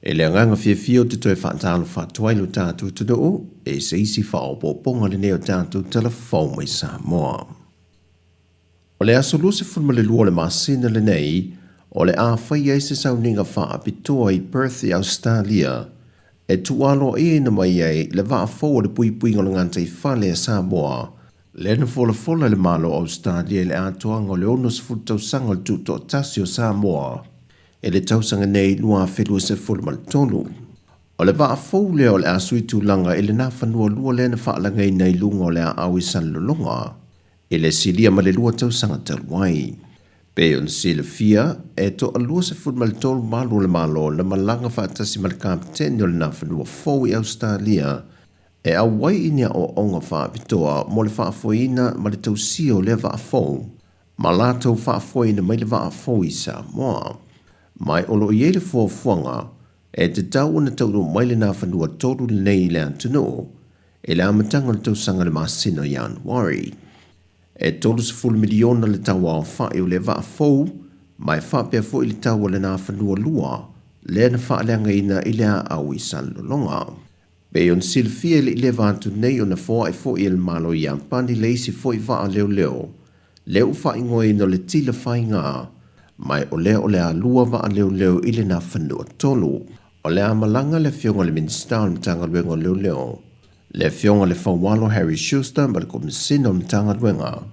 E le nganga fia te toi whaatalo whaatuai lo tātou tudoo, e se isi whaopoponga le neo tātou telefon mai Sāmoa. O le aso lua se fulma le lua le masina le nei, o le a whai ei se sauninga whaapitoa i Perth i Australia, e tualo e na mai ei le waa fōa le pui ngolo ngante i whale a Sāmoa, le na fola le malo Australia le atoanga o le ono se fultau sanga le tuto tasi o Sāmoa, e le tausanga nei lua whelua se fulma le tolu. O le waa fōu leo le asui tūlanga e le na whanua lua le na whaalangai nei lunga o le a awi sanlolonga, e le silia ma le lua tausanga taluai. Pe on sile fia, e to a lua se fulma le tolu malu le malo na malanga whaatasi ma le kapteni o le na whanua fōu i Australia, e a wai inia o onga whaapitoa mo le whaafoina ma le tausia o le waa fōu, ma lātou whaafoina mai le waa fōu i Sāmoa. Mai olo i ele fuafuanga, e te tau na tauru mai le na whanua tolu le nei le antuno, e le amatanga le tausanga le masino i Januari. E tolu se fulu miliona le tau ao whae o le waa fōu, mai whapea fo i le tau le na whanua lua, le na whaaleanga ina i le a au i sanlolonga. Pe on silfia le ile vantu nei o na fōa e fo i le malo i ampani le isi fo i waa leo, leu whae ngoi no le tila whae ngā, mai o le a lua waa leo i le na whanua tolu, o le a malanga le fionga le minista o mtanga luenga leo, le fionga le whawalo Harry Schuster ma le komisina o mtanga luenga.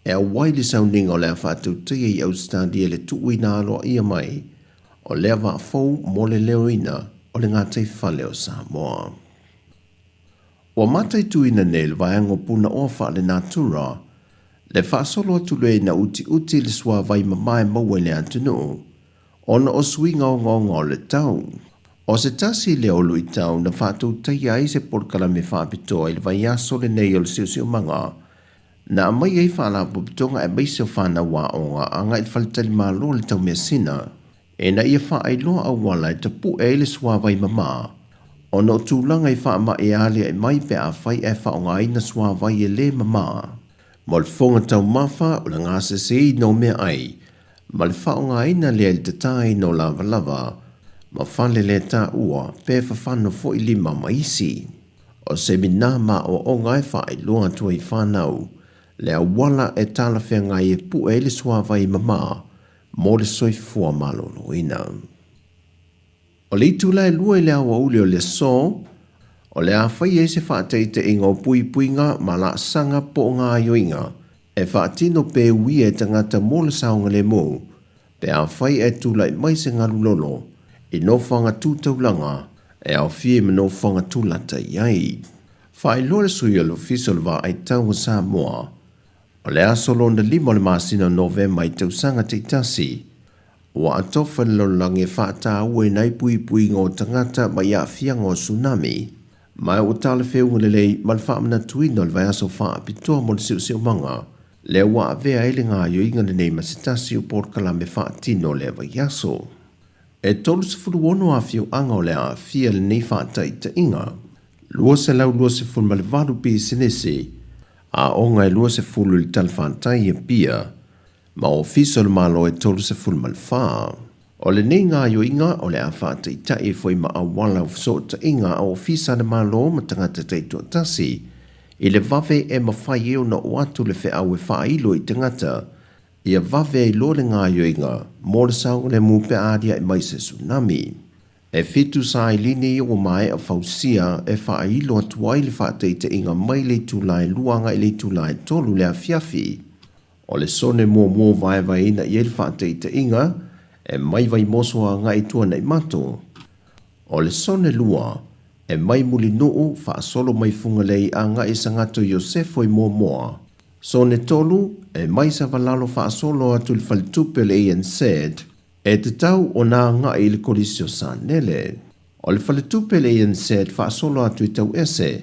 E a waili sauninga o le a whaatautia i Australia le tuui na aloa ia mai, o le a waa fōu mo le leo ina o le ngātai whale o Sāmoa. O matai tuina nei le vaiango puna o wha le natura, le whaasolo atu le na uti le swa vai mamae maua le antunu, ona o swinga o ngonga o le tau. O se tasi le olu i tau na whātou tai ai se porkala me whaapitoa i le vai aso le nei o le siu manga, na mai ei whaala pupitonga e maise o whana wā onga anga i whalitali malo le tau mea sina, e na ia wha ai loa awala e tapu e le swa vai mama, ona o tūlanga i wha ma e alia e mai pe a whai e wha o ngai na swa vai e le mama. Ma le whonga tau mawha o le ngase se i no mea ai, ma le whaonga ina lea i te tai no lava, ma whale le tā ua pe whawhano fo i lima maisi. O se mina ma o ngai wha i loa tua i whanau, le a wala e tala whea ngai e pu e le suawa i mama, mo le soifua malolo ina. O le itula e lua i le awa uli o le so, o le a whai e se whaateite inga o puinga ma la sanga po ngā yoinga, e whaatino pe ui e tangata mo le saunga le mo, pe a whai e tula i mai se ngaru lolo, i no whanga tūtaulanga, e au fie me no whanga tūlata iai. Whai lore sui o lo fisol wa ai tau o Sāmoa, o le aso londa lima le masina NOV mai tau sanga te itasi, wa atofa lo lange whaata ue nai pui ngō tangata mai a fianga o tsunami, mai o tala wheu lelei mal whaamana tuino le vai aso wha pitoa mo le siu manga, le wa avea ele ngā yoinga le nei masitasi o porkala me whaatino le vai aso. E tolu se furu ono a fiu anga o le a fia le nei whaatai ta inga, lua se furu male varu pi sinesi, a onga e lua se furu li tal whaatai e pia, ma o fiso le malo e tolu se furu male whaa. O le nei ngā yoinga o le a whaatai ta e foi ma a wala o so ta inga o fisa le malo ma tangata teitua tasi, i le vave e mawhai eo na o atu le whea au e whailo i tangata, ia vave i lo le ngā yoinga, mo le saunga le mupe adia e mai se tsunami. E fitu sa i lini i o mai a fausia e whailo atuai le whaatai te inga mai le tūlai luanga i le tūlai tolu le a fiafi. O le sone mō vai ina i le whaatai te inga, e mai vai moso a ngai tua nei mato. O le sone lua, e mai muli nuu wha solo mai funga lei a ngai sangato Iosefo i moa. Sone tolu, e mai sa valalo wha solo atu le falitupe le Ian said, e te tau o nā ngai le kolisio sanele. O le falitupe le Ian said wha solo atu i tau ese,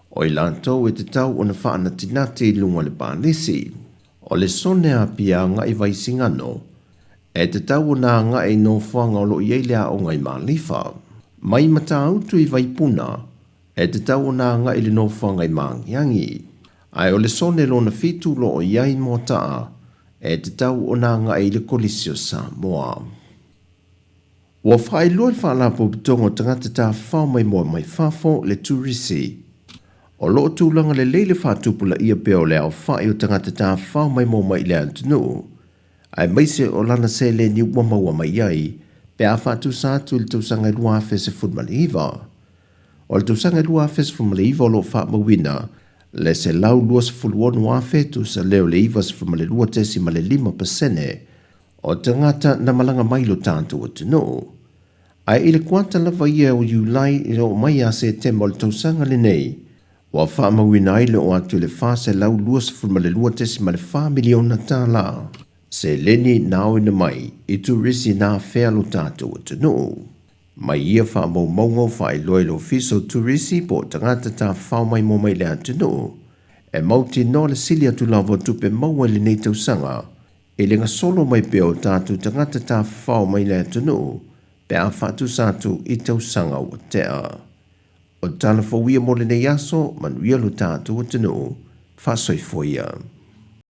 o i lantou e te tau o na wha anatinati i lunga le pānisi. O le sone a pia ngai vai singano, e te tau nā ngai no whanga o lo i eilea o ngai mālifa. Mai mata autu i vaipuna, e te tau nā ngai le no whanga i māngiangi. Ai o le sone lo na fitu lo o iai mō taa, e te tau o nā ngai le kolisio Sāmoa. Ua whaelua le whaalapo pitongo tangata tā whao mai moa mai whafo le turisi. O loo tūlanga le leile whaatupula ia peo le au whae o tangata tā whao mai moa mai le antunu. Ai maise o lana se le ni ua maua mai iai, pe a whaatu sātu le tausanga lua awhe se funmali iwa. O le tausanga lua awhe se funmali iwa o loo wha mawina, le se lau lua se fuluonu awhe tu sa leo le iwa se funmali lua tesi ma le 5%, o tangata na malanga mailo tātu o tunu. Ai ile kuanta lava ia o Julai i o mai a se te mo le tausanga le nei, wa wha mawina aile o atu le wha se lau lua se funmali lua tesi ma le 4 miliona tāla. Se leni nao ina mai, i tu risi nā whea lo tātou o tunu. Mai ia wha mau maungo wha i loe lo fiso tu risi po tangata tā whao mai mo mai le atunu. E mauti no le sili atu lava tupe maua le nei tausanga, e le solo mai peo tātou tangata tā whao mai le atunu, pe a whatu sātu i tausanga o tea. O tala fawia mo le nei aso, man ria lo tātou o tunu, wha soifoia.